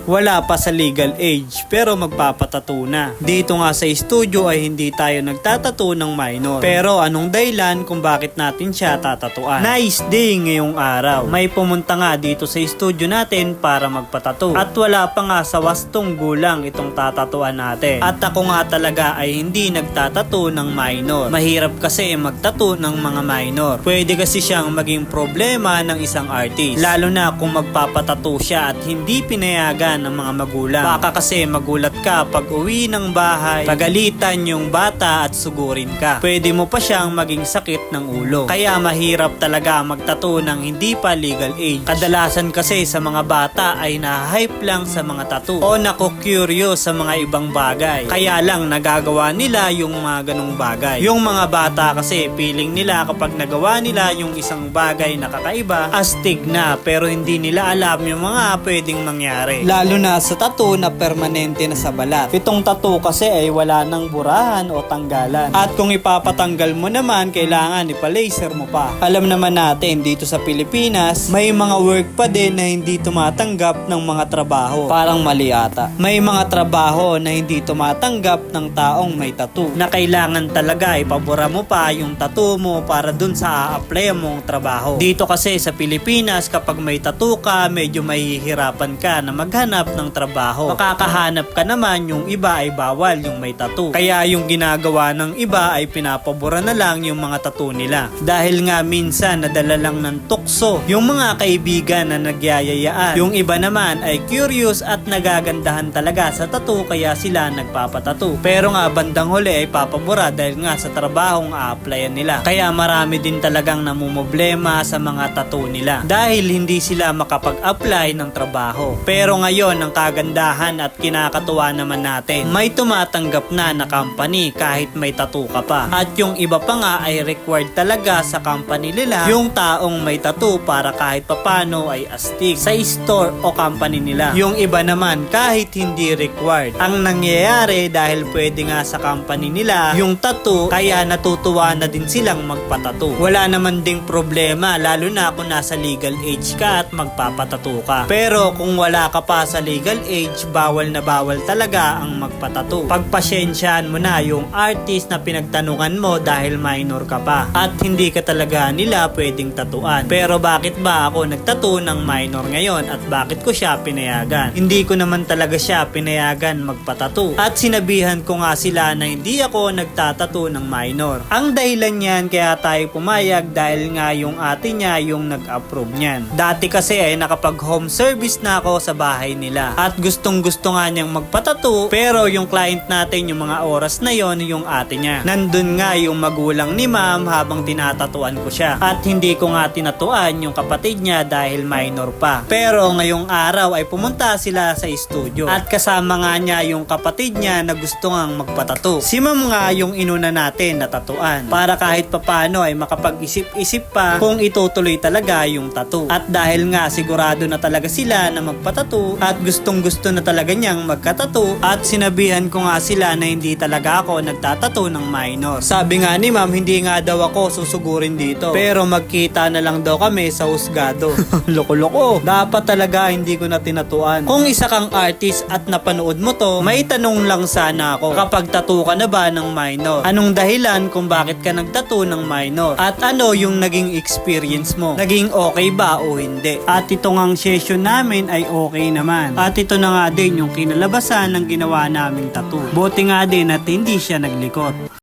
wala pa sa legal age pero magpapatattoo na. Dito nga sa studio ay hindi tayo nagtatattoo ng minor. Pero anong dahilan kung bakit natin siya tatatuan? Nice day ngayong araw. May pumunta nga dito sa studio natin para magpatattoo. At wala pa nga sa wastong gulang itong tatatuan natin. At ako nga talaga ay hindi nagtatattoo ng minor. Mahirap kasi magtattoo ng mga minor. Pwede kasi siyang maging problema ng isang artist. Lalo na kung magpapatattoo siya at hindi pinayagan ng mga magulang. Baka kasi magulat ka pag uwi ng bahay, pagalitan yung bata at sugurin ka. Pwede mo pa siyang maging sakit ng ulo. Kaya mahirap talaga magtattoo ng hindi pa legal age. Kadalasan kasi sa mga bata ay na-hype lang sa mga tattoo o naku-curious sa mga ibang bagay. Kaya lang nagagawa nila yung mga ganong bagay. Yung mga bata kasi feeling nila kapag nagawa nila yung isang bagay na kakaiba, astig na, pero hindi nila alam yung mga pwedeng mangyari. Lalo na sa tattoo na permanente na sa balat. Itong tattoo kasi ay wala nang burahan o tanggalan. At kung ipapatanggal mo naman, kailangan ipalaser mo pa. Alam naman natin dito sa Pilipinas, may mga work pa din na hindi tumatanggap ng mga trabaho. Parang mali ata. May mga trabaho na hindi tumatanggap ng taong may tattoo. Na kailangan talaga ipabura mo pa yung tattoo mo para dun sa a-apply mong trabaho. Dito kasi sa Pilipinas, kapag may tattoo ka, medyo mahihirapan ka na maghanap ng trabaho. Makakahanap ka naman, yung iba ay bawal yung may tattoo. Kaya yung ginagawa ng iba ay pinapabura na lang yung mga tattoo nila. Dahil nga minsan nadala lang ng tukso yung mga kaibigan na nagyayayaan. Yung iba naman ay curious at nagagandahan talaga sa tattoo kaya sila nagpapatattoo. Pero nga bandang huli ay papabura dahil nga sa trabahong a-applyan nila. Kaya marami din talagang namumblema sa mga tattoo nila dahil hindi sila makapag-apply ng trabaho. Pero ngayon ang kagandahan at kinakatuwa naman natin, may tumatanggap na company kahit may tattoo ka pa. At yung iba pa nga ay required talaga sa company nila yung taong may tattoo para kahit papano ay astig sa store o company nila. Yung iba naman kahit hindi required. Ang nangyayari dahil pwede nga sa company nila yung tattoo, kaya natutuwa na din silang magpatattoo. Wala naman ding problema lalo na kung nasa legal age ka at magpapatattoo ka. Pero kung wala ka pa sa legal age, bawal na bawal talaga ang magpatattoo. Pagpasyensyahan mo na yung artist na pinagtanungan mo dahil minor ka pa at hindi ka talaga nila pwedeng tatuan. Pero bakit ba ako nagtattoo ng minor ngayon at bakit ko siya pinayagan? Hindi ko naman talaga siya pinayagan magpatattoo at sinabihan ko nga sila na hindi ako nagtatattoo ng minor. Ang dahilan niyan kaya tayo pumayag dahil nga yung ate niya yung nag-approve niyan. Dati kasi ay nakapag home service na ako sa bahay nila at gustong gusto nga niyang magpatattoo, pero yung client natin yung mga oras na yon yung ate niya. Nandun nga yung magulang ni ma'am habang tinatatuan ko siya at hindi ko nga tinatuan yung kapatid niya dahil minor pa. Pero ngayong araw ay pumunta sila sa studio at kasama nga niya yung kapatid niya na gusto ngang magpatattoo. Si ma'am nga yung inuna natin na tatuan para kahit papano ay makapag-isip-isip pa kung itutuloy talaga yung tattoo. At dahil nga sigurado na talaga sila na magpatattoo at gustong gusto na talaga niyang magkatattoo at sinabihan ko nga sila na hindi talaga ako nagtatattoo ng minor. Sabi nga ni ma'am, hindi nga daw ako susugurin dito pero magkita na lang daw kami sa husgado. Loko-loko. Dapat talaga hindi ko na tinatuan. Kung isa kang artist at napanood mo to, may tanong lang sana ako. Kapag tattoo ka na ba ng minor? Anong dahilan kung bakit ka nagtattoo ng minor? At ano yung naging experience mo? Naging okay ba o hindi? At ito ngang session namin ay okay naman. At ito na nga din yung kinalabasan ng ginawa naming tattoo. Buti nga din at hindi siya naglikot.